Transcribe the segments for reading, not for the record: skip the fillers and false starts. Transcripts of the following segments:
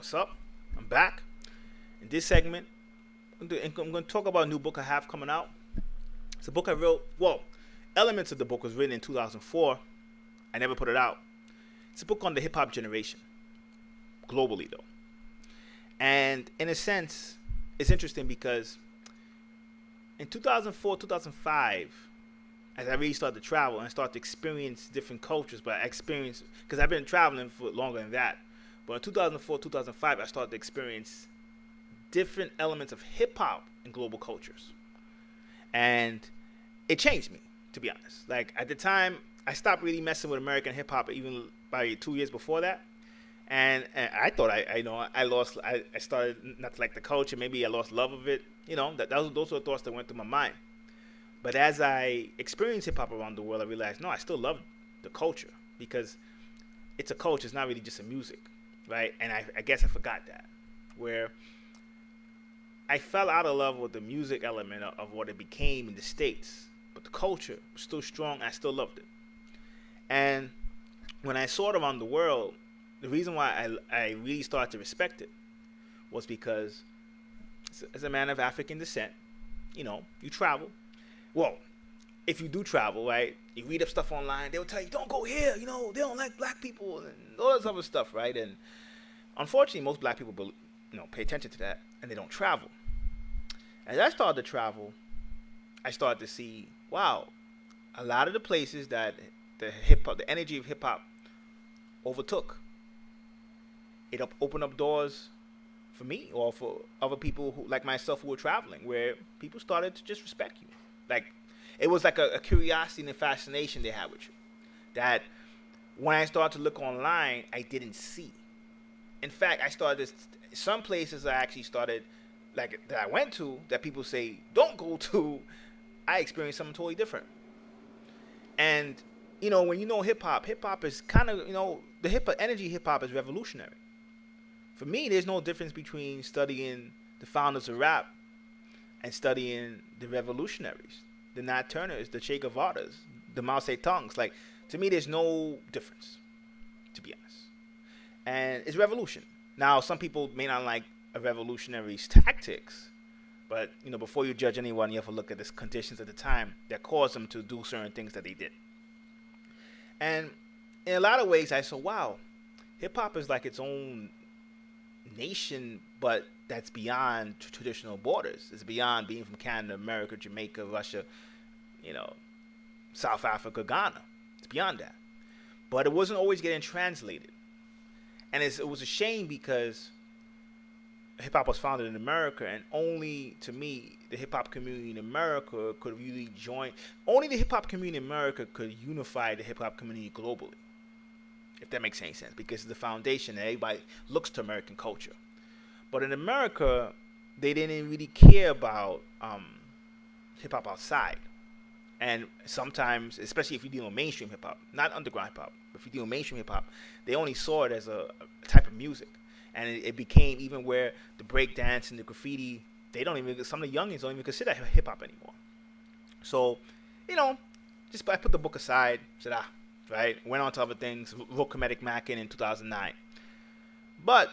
What's up? I'm back. In this segment, I'm going to talk about a new book I have coming out. It's a book I wrote. Well, elements of the book was written in 2004. I never put it out. It's a book on the hip hop generation, globally though. And in a sense, it's interesting because in 2004, 2005, as I really started to travel and start to experience different cultures, but I experienced, because I've been traveling for longer than that. But in 2004, 2005, I started to experience different elements of hip hop in global cultures. And it changed me, to be honest. Like at the time, I stopped really messing with American hip hop even by 2 years before that. And I thought I started not to like the culture. Maybe I lost love of it. You know, those were thoughts that went through my mind. But as I experienced hip hop around the world, I realized, no, I still love the culture because it's a culture. It's not really just a music, right? And I guess I forgot that, where I fell out of love with the music element of what it became in the States. But the culture was still strong. I still loved it. And when I saw it around the world, the reason why I really started to respect it was because as a man of African descent, you know, you travel. Well, if you do travel, right, you read up stuff online, they'll tell you, don't go here, you know, they don't like black people and all this other stuff, right? And unfortunately, most black people, you know, pay attention to that and they don't travel. As I started to travel, I started to see, wow, a lot of the places that the energy of hip hop overtook, it opened up doors for me or for other people who, like myself, who were traveling, where people started to just respect you. Like, it was like a curiosity and a fascination they had with you that when I started to look online, I didn't see. In fact, I started some places I actually started, like, that I went to that people say, don't go to, I experienced something totally different. And, you know, when you know hip hop is kind of, you know, the energy hip hop is revolutionary. For me, there's no difference between studying the founders of rap and studying the revolutionaries, the Nat Turners, the Che Guevaras, the Mao Zedongs. Like, to me, there's no difference, to be honest. And it's revolution. Now, some people may not like a revolutionary's tactics, but, you know, before you judge anyone, you have to look at the conditions at the time that caused them to do certain things that they did. And in a lot of ways, I saw, wow, hip-hop is like its own nation, but that's beyond traditional borders. It's beyond being from Canada, America, Jamaica, Russia, you know, South Africa, Ghana. It's beyond that. But it wasn't always getting translated. And it was a shame because hip-hop was founded in America, and only, to me, the hip-hop community in America could really join. Only the hip-hop community in America could unify the hip-hop community globally, if that makes any sense, because it's the foundation that everybody looks to American culture. But in America, they didn't really care about hip-hop outside. And sometimes, especially if you deal with mainstream hip-hop, not underground hip-hop, but if you deal with mainstream hip-hop, they only saw it as a type of music. And it became even where the breakdance and the graffiti, some of the youngins don't even consider hip-hop anymore. So, you know, I put the book aside, said, right, went on to other things, wrote Comedic Mackin in 2009. But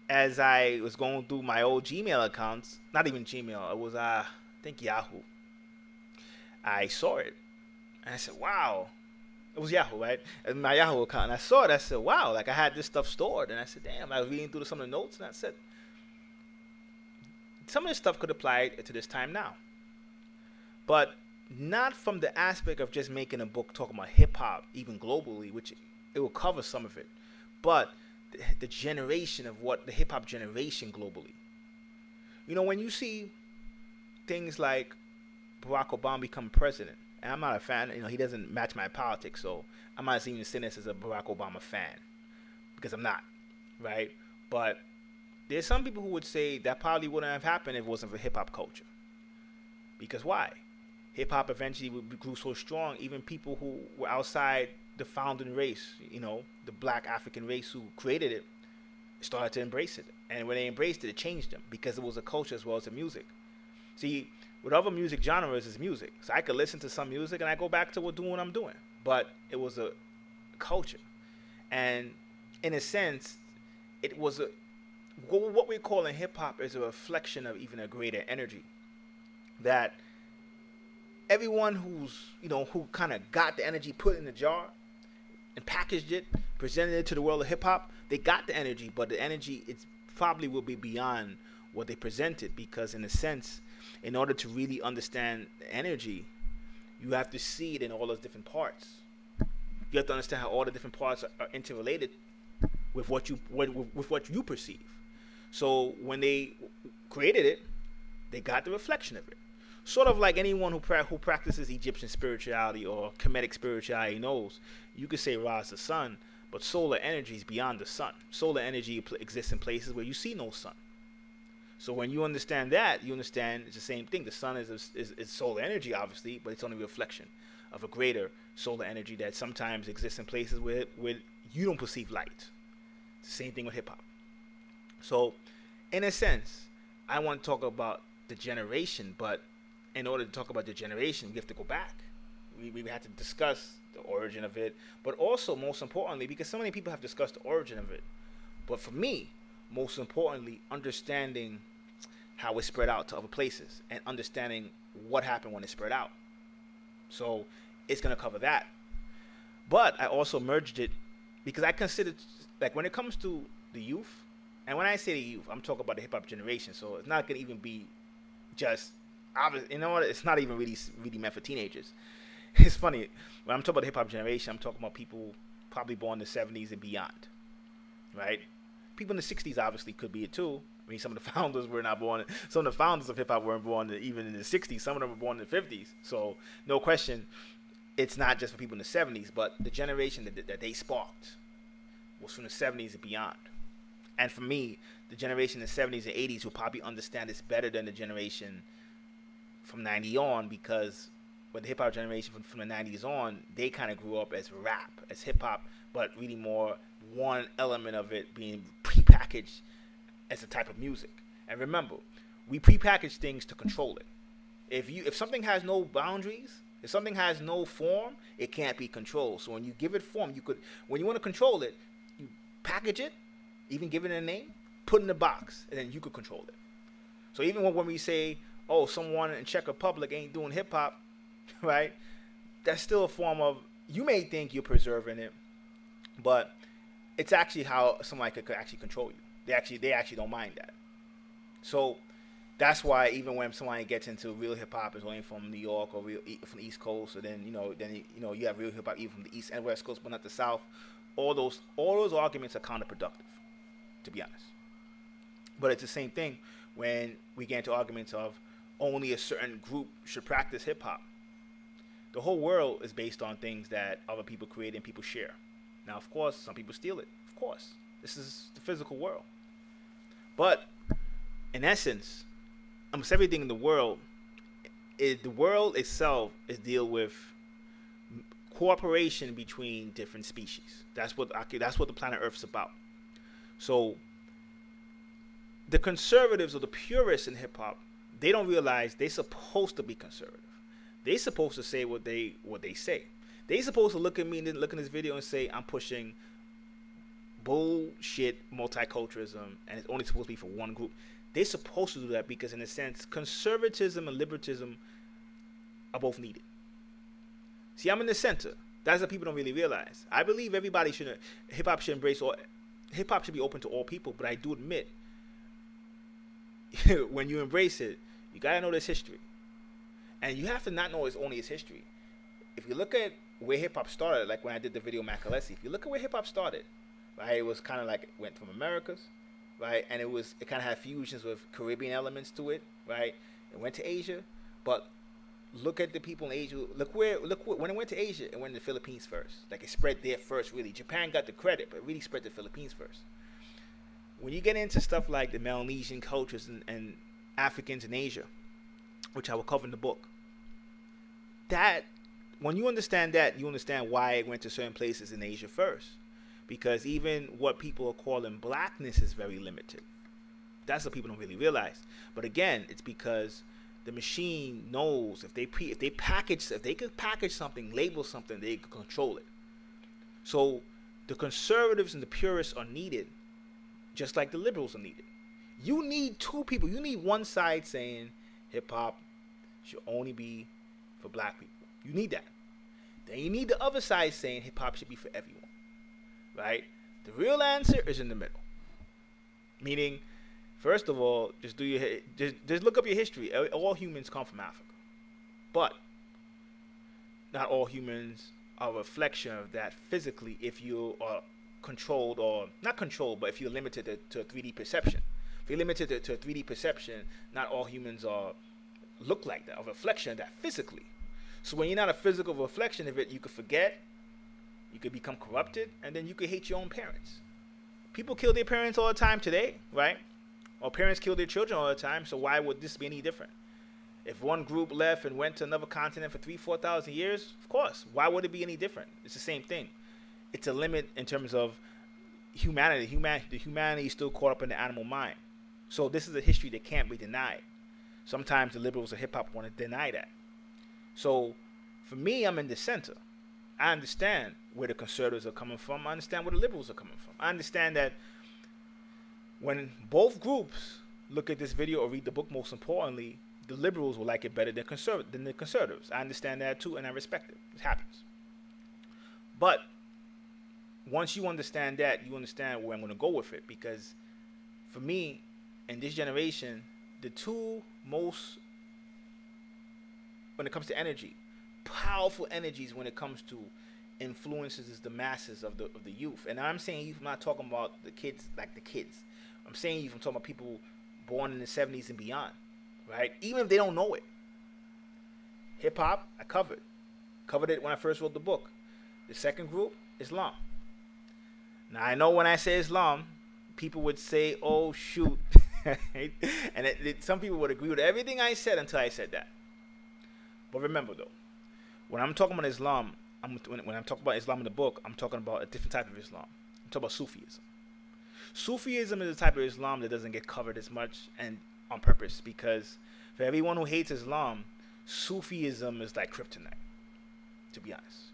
as I was going through my old Gmail accounts, not even Gmail, it was, I think, Yahoo. I saw it, and I said, wow. It was Yahoo, right? And my Yahoo account. And I saw it. I said, wow, like I had this stuff stored. And I said, damn, I was reading through some of the notes, and I said, some of this stuff could apply to this time now. But not from the aspect of just making a book talking about hip-hop, even globally, which it will cover some of it, but the generation of what the hip-hop generation globally. You know, when you see things like Barack Obama become president, and I'm not a fan, you know, he doesn't match my politics, so I'm not even saying this as a Barack Obama fan, because I'm not, right? But there's some people who would say that probably wouldn't have happened if it wasn't for hip-hop culture. Because why? Hip-hop eventually grew so strong, even people who were outside the founding race, you know, the black African race who created it, started to embrace it. And when they embraced it, it changed them, because it was a culture as well as a music. See, with other music genres, it's music. So I could listen to some music and I go back to doing what I'm doing. But it was a culture. And in a sense, it was a what we call in hip hop is a reflection of even a greater energy. That everyone who kind of got the energy, put it in the jar, and packaged it, presented it to the world of hip hop, they got the energy, but the energy it probably will be beyond what they presented, because in a sense, in order to really understand the energy, you have to see it in all those different parts. You have to understand how all the different parts are interrelated with what you perceive. So when they created it, they got the reflection of it. Sort of like anyone who practices Egyptian spirituality or Kemetic spirituality knows, you could say Ra is the sun, but solar energy is beyond the sun. Solar energy exists in places where you see no sun. So when you understand that, you understand it's the same thing. The sun is solar energy, obviously, but it's only a reflection of a greater solar energy that sometimes exists in places where you don't perceive light. It's the same thing with hip-hop. So, in a sense, I want to talk about the generation, but in order to talk about the generation, we have to go back. We have to discuss the origin of it, but also, most importantly, because so many people have discussed the origin of it, but for me, most importantly, understanding how it spread out to other places and understanding what happened when it spread out. So it's going to cover that. But I also merged it because I considered, like, when it comes to the youth, and when I say the youth, I'm talking about the hip-hop generation, so it's not going to even be just, you know what, it's not even really meant for teenagers. It's funny, when I'm talking about the hip-hop generation, I'm talking about people probably born in the 70s and beyond, right? People in the 60s obviously could be it too. I mean, some of the founders were not born. Some of the founders of hip-hop weren't born even in the 60s. Some of them were born in the 50s. So, no question, it's not just for people in the 70s, but the generation that they sparked was from the 70s and beyond. And for me, the generation in the 70s and 80s will probably understand this better than the generation from 90 on, because with the hip-hop generation from the 90s on, they kind of grew up as rap, as hip-hop, but really more one element of it being prepackaged as a type of music. And remember, we prepackage things to control it. If something has no boundaries, if something has no form, it can't be controlled. So when you give it form, when you want to control it, you package it, even give it a name, put it in a box, and then you could control it. So even when we say, oh, someone in Czech Republic ain't doing hip hop, right? That's still a form of, you may think you're preserving it, but it's actually how somebody could actually control you. They actually don't mind that. So that's why even when somebody gets into real hip hop is only from New York or from the East Coast, or then you have real hip hop even from the East and West Coast, but not the South. All those arguments are counterproductive, to be honest. But it's the same thing when we get into arguments of only a certain group should practice hip hop. The whole world is based on things that other people create and people share. Now, of course, some people steal it. Of course, this is the physical world. But in essence, almost everything in the world itself is deal with cooperation between different species. That's what the planet Earth's about. So the conservatives or the purists in hip hop, they don't realize they're supposed to be conservative. They're supposed to say what they say. They're supposed to look at me and then look in this video and say I'm pushing bullshit multiculturalism and it's only supposed to be for one group. They're supposed to do that because, in a sense, conservatism and liberalism are both needed. See, I'm in the center. That's what people don't really realize. I believe hip-hop should hip-hop should be open to all people, but I do admit, when you embrace it, you gotta know this history. And you have to not know it's only its history. If you look at where hip-hop started, like when I did the video Macalessi, if you look at where hip-hop started, right, it was kind of like it went from Americas, right, and it kind of had fusions with Caribbean elements to it, right. It went to Asia, but look at the people in Asia. Look when it went to Asia, it went to the Philippines first. Like, it spread there first, really. Japan got the credit, but it really spread to the Philippines first. When you get into stuff like the Melanesian cultures and Africans in Asia, which I will cover in the book, that when you understand that, you understand why it went to certain places in Asia first. Because even what people are calling blackness is very limited. That's what people don't really realize. But again, it's because the machine knows if they could package something, label something, they could control it. So the conservatives and the purists are needed just like the liberals are needed. You need two people. You need one side saying hip hop should only be for black people. You need that. Then you need the other side saying hip hop should be for everyone. Right? The real answer is in the middle. Meaning, first of all, just look up your history. All humans come from Africa. But not all humans are a reflection of that physically if you are controlled, or not controlled, but if you're limited to a 3D perception. If you're limited to a 3D perception, not all humans look like that, a reflection of that physically. So when you're not a physical reflection of it, you could forget, you could become corrupted, and then you could hate your own parents. People kill their parents all the time today, right? Or parents kill their children all the time, so why would this be any different? If one group left and went to another continent for 3,000-4,000 years, of course, why would it be any different? It's the same thing. It's a limit in terms of humanity. The humanity is still caught up in the animal mind. So this is a history that can't be denied. Sometimes the liberals of hip-hop want to deny that. So for me, I'm in the center. I understand where the conservatives are coming from. I understand where the liberals are coming from. I understand that when both groups look at this video or read the book, most importantly, the liberals will like it better than the conservatives. I understand that too, and I respect it. It happens. But once you understand that, you understand where I'm going to go with it. Because for me, in this generation, the two most, when it comes to energy, powerful energies when it comes to influences is the masses of the youth. And I'm saying youth, I'm not talking about the kids like the kids. I'm saying youth, I'm talking about people born in the 70s and beyond. Right? Even if they don't know it. Hip hop, I covered it when I first wrote the book. The second group, Islam. Now I know when I say Islam, people would say, "Oh shoot," and some people would agree with everything I said until I said that. But remember though, when I'm talking about Islam, when I'm talking about Islam in the book, I'm talking about a different type of Islam. I'm talking about Sufism. Sufism is a type of Islam that doesn't get covered as much, and on purpose, because for everyone who hates Islam, Sufism is like kryptonite, to be honest.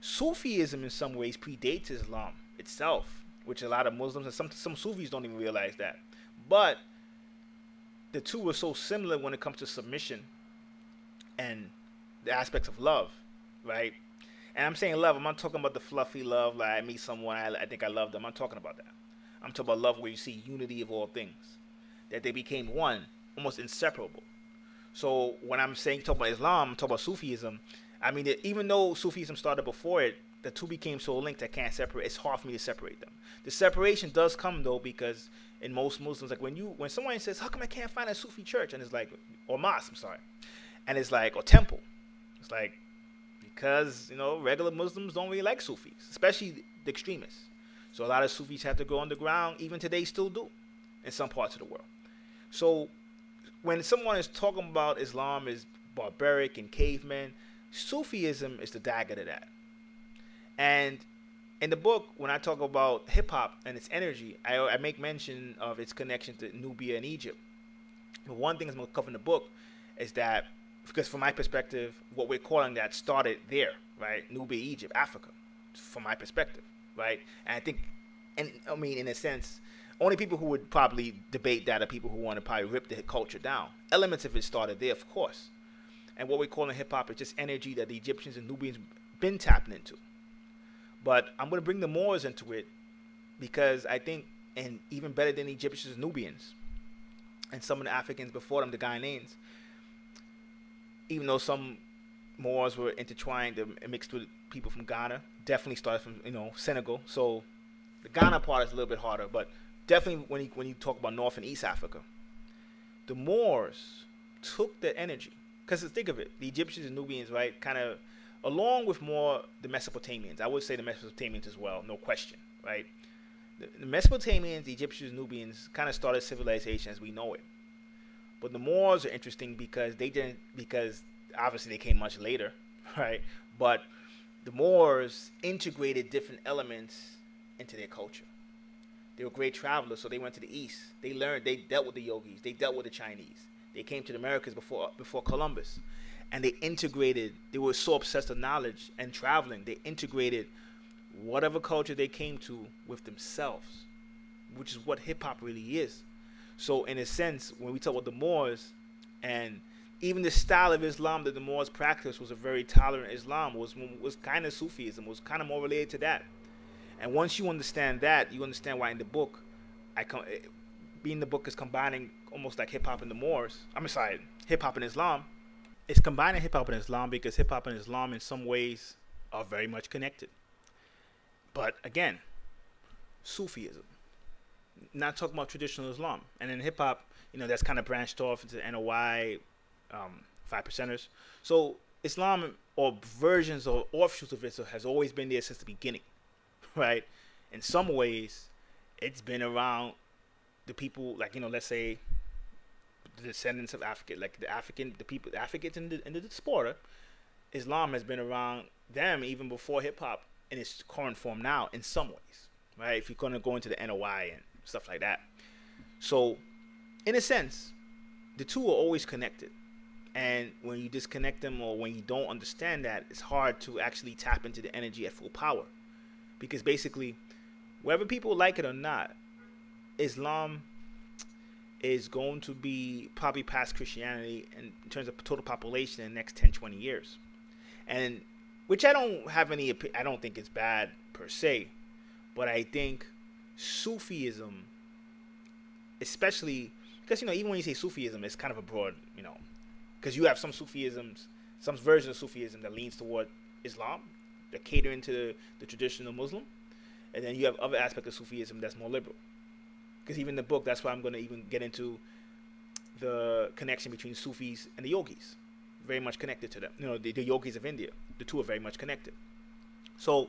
Sufism in some ways predates Islam itself, which a lot of Muslims and some Sufis don't even realize that. But the two are so similar when it comes to submission and the aspects of love, right? And I'm saying love, I'm not talking about the fluffy love, like I meet someone, I think I love them. I'm not talking about that. I'm talking about love where you see unity of all things, that they became one, almost inseparable. So when I'm saying talk about Islam, I'm talking about Sufism. I mean, even though Sufism started before it, the two became so linked I can't separate. It's hard for me to separate them. The separation does come though, because in most Muslims, like when someone says, "How come I can't find a Sufi church?" and it's like, or mosque, I'm sorry, and it's like, or temple, it's like, because regular Muslims don't really like Sufis, especially the extremists. So a lot of Sufis had to go underground. Even today, still do, in some parts of the world. So when someone is talking about Islam as barbaric and cavemen, Sufism is the dagger to that. And in the book, when I talk about hip-hop and its energy, I make mention of its connection to Nubia and Egypt. But one thing I'm going to cover in the book is that, because from my perspective, what we're calling that started there, right? Nubia, Egypt, Africa, from my perspective, right? And I think, in a sense, only people who would probably debate that are people who want to probably rip the culture down. Elements of it started there, of course. And what we call in hip-hop is just energy that the Egyptians and Nubians been tapping into. But I'm going to bring the Moors into it because I think, and even better than the Egyptians and Nubians, and some of the Africans before them, the Ghanaians, even though some Moors were intertwined and mixed with people from Ghana, definitely started from, Senegal. So the Ghana part is a little bit harder, but definitely when you talk about North and East Africa, the Moors took that energy. Because think of it, the Egyptians and Nubians, right, kind of, along with more the Mesopotamians. I would say the Mesopotamians as well, no question, right? The Mesopotamians, the Egyptians, Nubians kind of started civilization as we know it. But the Moors are interesting because because obviously they came much later, right? But the Moors integrated different elements into their culture. They were great travelers, so they went to the East. They learned, they dealt with the yogis, they dealt with the Chinese. They came to the Americas before Columbus. And they integrated, they were so obsessed with knowledge and traveling, they integrated whatever culture they came to with themselves. which is what hip hop really is. So in a sense, when we talk about the Moors, and even the style of Islam that the Moors practiced was a very tolerant Islam, was kind of Sufism, was kind of more related to that. And once you understand that, you understand why in the book, being the book is combining almost like hip hop and the Moors. I'm sorry, hip hop and Islam. It's combining hip hop and Islam because hip hop and Islam in some ways are very much connected. But again, Sufism, not talking about traditional Islam. And in hip hop, that's kind of branched off into NOI, 5%ers. So Islam, or versions or offshoots of it, has always been there since the beginning, right? In some ways, it's been around the people, like, let's say the descendants of Africa, like the Africans in the diaspora. Islam has been around them even before hip hop in its current form now, in some ways, right? If you're going to go into the NOI and stuff like that. So, in a sense, the two are always connected. And when you disconnect them, or when you don't understand that, it's hard to actually tap into the energy at full power. Because basically, whether people like it or not, Islam is going to be probably past Christianity in terms of total population in the next 10, 20 years. And which I don't think it's bad per se, but I think Sufism, especially because, even when you say Sufism, it's kind of a broad, because you have some Sufisms, some version of Sufism that leans toward Islam, that catering to the traditional Muslim, and then you have other aspects of Sufism that's more liberal. Because even in the book, that's why I'm going to even get into the connection between Sufis and the yogis. Very much connected to them. The yogis of India. The two are very much connected. So,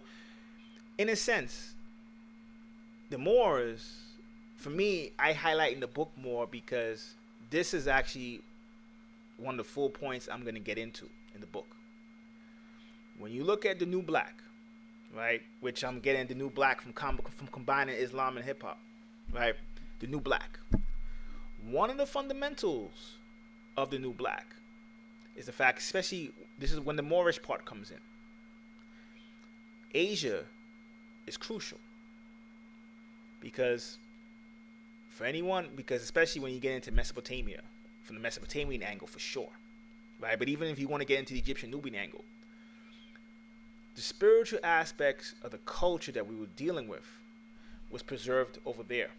in a sense, the Moors, for me, I highlight in the book more because this is actually one of the full points I'm going to get into in the book. When you look at the New Black, right, which I'm getting the New Black from combining Islam and hip hop, right, the New Black. One of the fundamentals of the New Black is the fact, especially this is when the Moorish part comes in. Asia is crucial because especially when you get into Mesopotamia, from the Mesopotamian angle for sure, right? But even if you want to get into the Egyptian Nubian angle, the spiritual aspects of the culture that we were dealing with was preserved over there.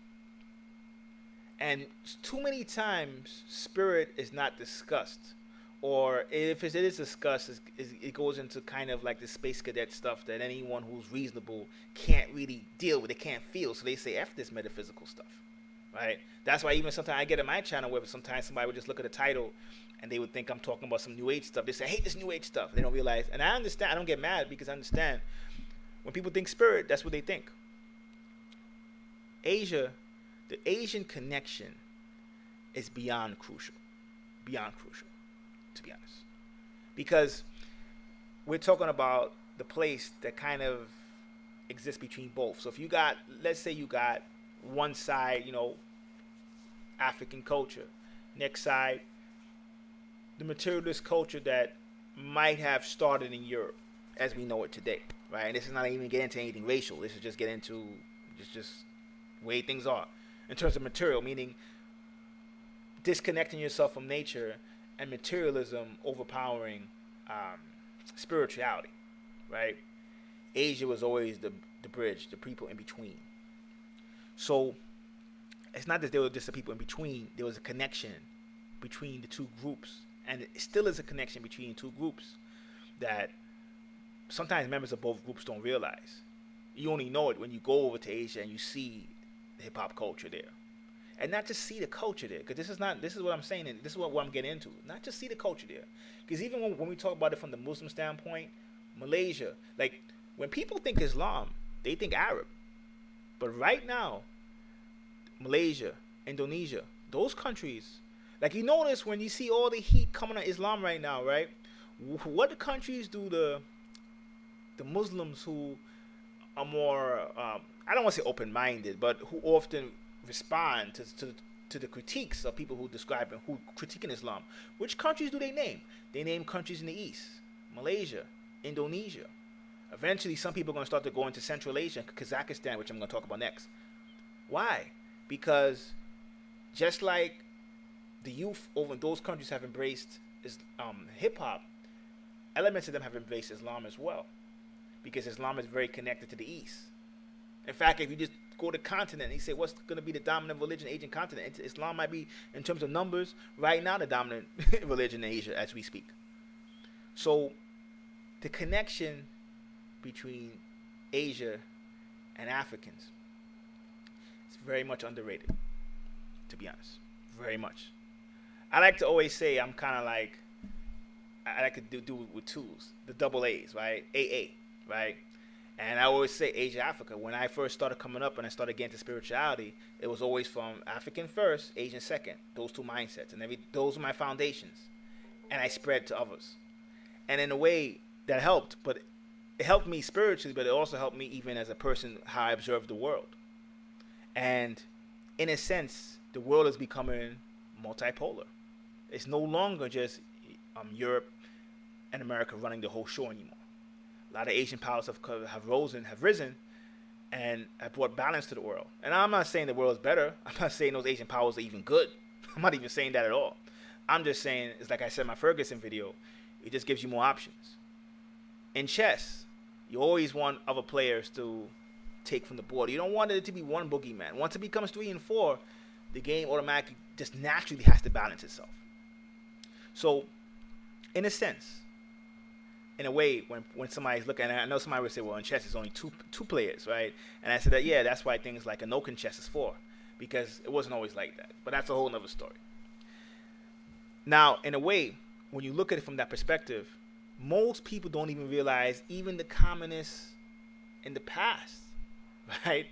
And too many times, spirit is not discussed. Or if it is discussed, it goes into kind of like the space cadet stuff that anyone who's reasonable can't really deal with. They can't feel. So they say, F this metaphysical stuff. Right? That's why even sometimes I get in my channel where sometimes somebody would just look at the title and they would think I'm talking about some New Age stuff. They say, I hate this New Age stuff. They don't realize. And I understand. I don't get mad because I understand. When people think spirit, that's what they think. Asia, the Asian connection is beyond crucial. Beyond crucial, to be honest. Because we're talking about the place that kind of exists between both. So if you got, let's say you got one side, African culture. Next side, the materialist culture that might have started in Europe as we know it today, right? And this is not even getting into anything racial. This is just getting into just way things are in terms of material, meaning disconnecting yourself from nature and materialism overpowering spirituality, right? Asia was always the bridge, the people in between. So it's not that there were just the people in between. There was a connection between the two groups. And it still is a connection between two groups that sometimes members of both groups don't realize. You only know it when you go over to Asia and you see the hip-hop culture there. And not just see the culture there, because this is what I'm saying, and this is what I'm getting into. Not just see the culture there. Because even when we talk about it from the Muslim standpoint, Malaysia, like when people think Islam, they think Arab. But right now, Malaysia, Indonesia, those countries, like you notice when you see all the heat coming on Islam right now, right? What countries do the Muslims who are more, I don't want to say open-minded, but who often respond to the critiques of people who describe and who critiquing Islam, which countries do they name? They name countries in the East, Malaysia, Indonesia. Eventually, some people are going to start to go into Central Asia, Kazakhstan, which I'm going to talk about next. Why? because just like the youth over in those countries have embraced hip hop, elements of them have embraced Islam as well, because Islam is very connected to the East. In fact, if you just go to the continent and you say what's going to be the dominant religion in Asian continent, Islam might be, in terms of numbers, right now the dominant religion in Asia as we speak. So the connection between Asia and Africans is very much underrated, to be honest. Very much. I like to always say I'm kind of like, I like to do it with twos, the double A's, right? AA, right? And I always say Asia, Africa. When I first started coming up and I started getting to spirituality, it was always from African first, Asian second. Those two mindsets. And those are my foundations. And I spread to others. And in a way, that helped. But it helped me spiritually, but it also helped me even as a person, how I observe the world. And in a sense, the world is becoming multipolar. It's no longer just Europe and America running the whole show anymore. A lot of Asian powers have risen, and have brought balance to the world. And I'm not saying the world is better. I'm not saying those Asian powers are even good. I'm not even saying that at all. I'm just saying, it's like I said in my Ferguson video, it just gives you more options. In chess, you always want other players to take from the board. You don't want it to be one boogeyman. Once it becomes 3 and 4, the game automatically just naturally has to balance itself. So, in a sense, in a way, when somebody's looking, and I know somebody would say, well, in chess it's only two players, right? And I said that, yeah, that's why things like Anokan chess is 4, because it wasn't always like that. But that's a whole nother story. Now, in a way, when you look at it from that perspective, most people don't even realize, even the communists in the past, right?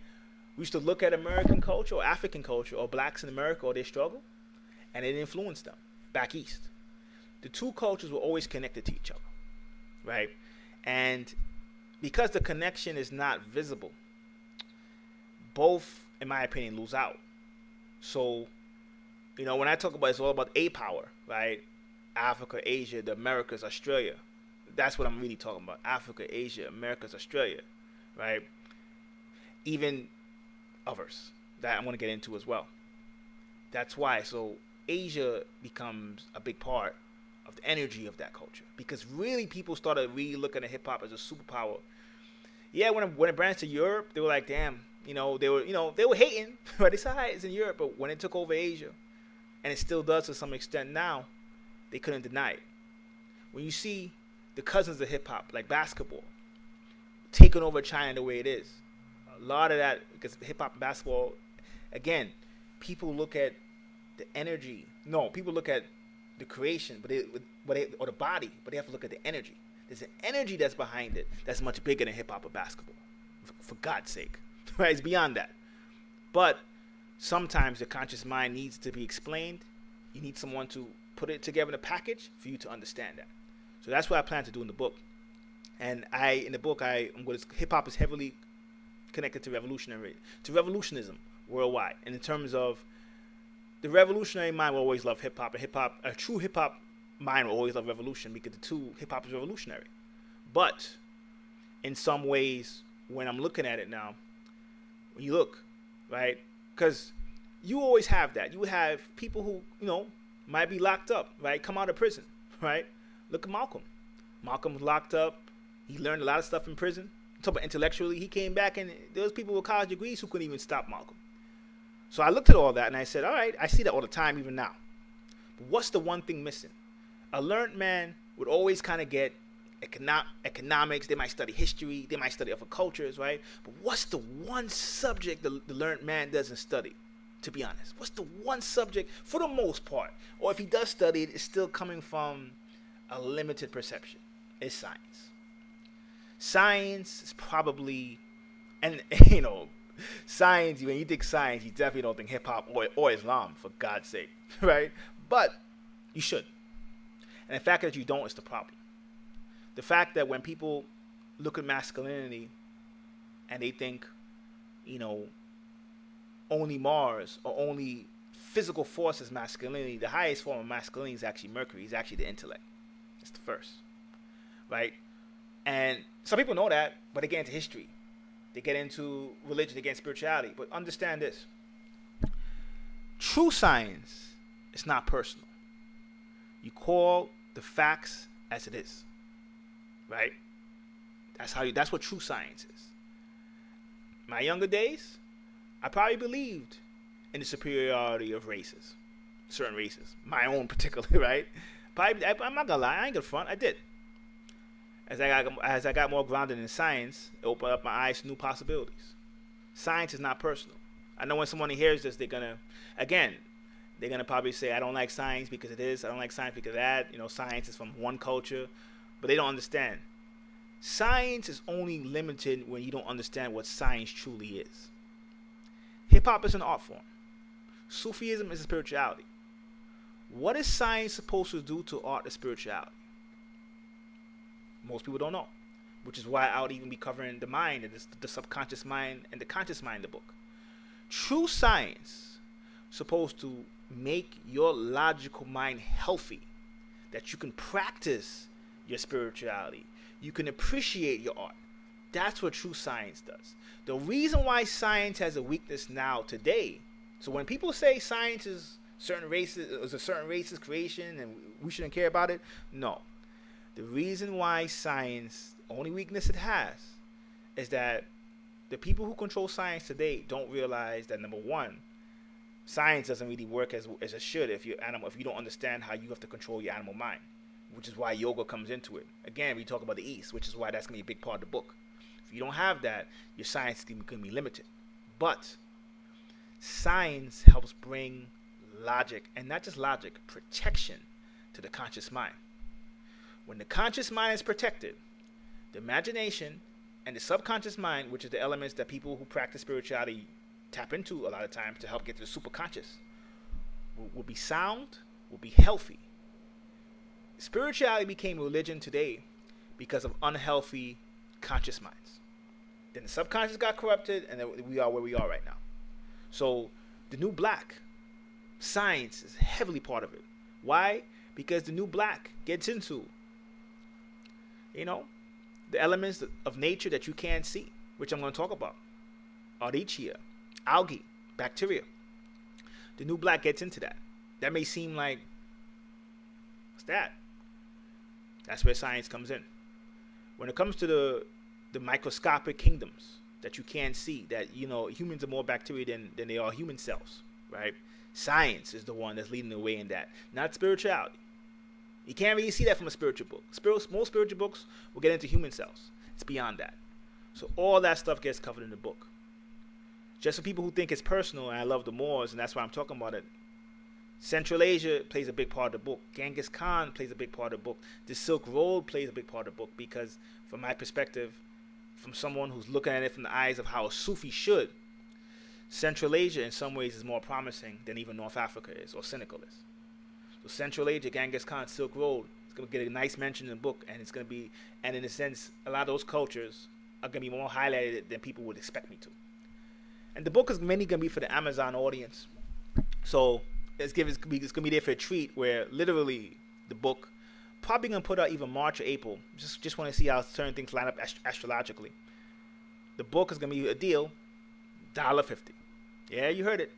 We used to look at American culture or African culture or blacks in America or their struggle, and it influenced them back east. The two cultures were always connected to each other, right? And because the connection is not visible, both, in my opinion, lose out. So, when I talk about it's all about A power, right? Africa, Asia, the Americas, Australia. That's what I'm really talking about. Africa, Asia, Americas, Australia, right? Even others that I'm going to get into as well. That's why. So Asia becomes a big part of the energy of that culture, because really people started really looking at hip hop as a superpower. Yeah, when it branched to Europe, they were like, damn, they were hating, but it's alright, it's in Europe. But when it took over Asia, and it still does to some extent now, they couldn't deny it. When you see the cousins of hip hop, like basketball, taking over China the way it is, a lot of that, because hip hop and basketball, again, people look at the energy. No, people look at the creation, or the body, but they have to look at the energy. There's an energy that's behind it that's much bigger than hip hop or basketball. For God's sake, right? It's beyond that. But sometimes the conscious mind needs to be explained. You need someone to put it together in a package for you to understand that. So that's what I plan to do in the book. And in the book, hip hop is heavily connected to revolutionism worldwide. And in terms of the revolutionary mind will always love hip hop, and a true hip hop mind will always love revolution, because hip hop is revolutionary. But in some ways, when I'm looking at it now, when you look, right, because you always have that. You have people who, might be locked up, right, come out of prison, right? Look at Malcolm. Malcolm was locked up. He learned a lot of stuff in prison. Talk about intellectually, he came back, and there was people with college degrees who couldn't even stop Malcolm. So I looked at all that and I said, all right, I see that all the time, even now. But what's the one thing missing? A learned man would always kind of get economics. They might study history. They might study other cultures, right? But what's the one subject the learned man doesn't study, to be honest? What's the one subject, for the most part, or if he does study it, it's still coming from a limited perception? It's science. Science is probably, and science, when you think science, you definitely don't think hip-hop or Islam, for God's sake, right? But you should. And the fact that you don't is the problem. The fact that when people look at masculinity and they think, only Mars or only physical force is masculinity, the highest form of masculinity is actually Mercury. It's actually the intellect. It's the first, right? And some people know that, but they get into history. They get into religion, they get into spirituality. But understand this. True science is not personal. You call the facts as it is, right? That's what true science is. My younger days, I probably believed in the superiority of races, certain races, my own particularly, right? Probably, I'm not gonna lie, I ain't gonna front, I did. As I got more grounded in science, it opened up my eyes to new possibilities. Science is not personal. I know when someone hears this, they're gonna probably say, I don't like science because it is, I don't like science because of that. You know, science is from one culture, but they don't understand. Science is only limited when you don't understand what science truly is. Hip-hop is an art form. Sufism is a spirituality. What is science supposed to do to art and spirituality? Most people don't know, which is why I would even be covering the mind and the subconscious mind and the conscious mind in the book. True science is supposed to make your logical mind healthy, that you can practice your spirituality, you can appreciate your art. That's what true science does. The reason why science has a weakness now today, so when people say science is a certain race's creation and we shouldn't care about it, no. The reason why science, the only weakness it has, is that the people who control science today don't realize that, number one, science doesn't really work as it should if you don't understand how you have to control your animal mind, which is why yoga comes into it. Again, we talk about the East, which is why that's going to be a big part of the book. If you don't have that, your science is going to be limited. But science helps bring logic, and not just logic, protection to the conscious mind. When the conscious mind is protected, the imagination and the subconscious mind, which is the elements that people who practice spirituality tap into a lot of times to help get to the superconscious, will be sound, will be healthy. Spirituality became religion today because of unhealthy conscious minds. Then the subconscious got corrupted, and then we are where we are right now. So the new black, science is heavily part of it. Why? Because the new black gets into, the elements of nature that you can't see, which I'm going to talk about. Archaea, algae, bacteria. The new black gets into that. That may seem like, what's that? That's where science comes in. When it comes to the microscopic kingdoms that you can't see, that, humans are more bacteria than they are human cells, right? Science is the one that's leading the way in that, not spirituality. You can't really see that from a spiritual book. Most spiritual books will get into human cells. It's beyond that. So all that stuff gets covered in the book. Just for people who think it's personal, and I love the Moors, and that's why I'm talking about it. Central Asia plays a big part of the book. Genghis Khan plays a big part of the book. The Silk Road plays a big part of the book because, from my perspective, from someone who's looking at it from the eyes of how a Sufi should, Central Asia in some ways is more promising than even North Africa is or Senegal is. So Central Asia, Genghis Khan, Silk Road, it's going to get a nice mention in the book, and it's going to be, and in a sense, a lot of those cultures are going to be more highlighted than people would expect me to. And the book is mainly going to be for the Amazon audience. So it's going to be there for a treat where literally the book, probably going to put out either March or April. Just want to see how certain things line up astrologically. The book is going to be a deal, $1.50. Yeah, you heard it.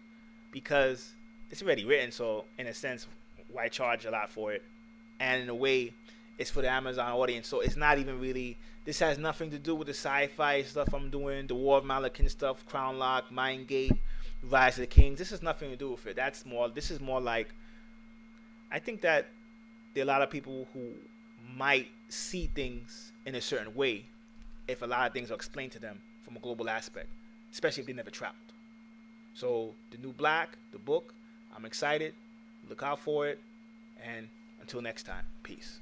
Because it's already written, so in a sense, why charge a lot for it? And in a way, it's for the Amazon audience, so it's not even really, this has nothing to do with the sci-fi stuff I'm doing, the War of Malakin stuff, Crown Lock, Mind Gate, Rise of the Kings. This has nothing to do with it. This is more like, I think that there are a lot of people who might see things in a certain way if a lot of things are explained to them from a global aspect, especially if they never traveled. So the new black, the book, I'm excited. Look out for it. And until next time, peace.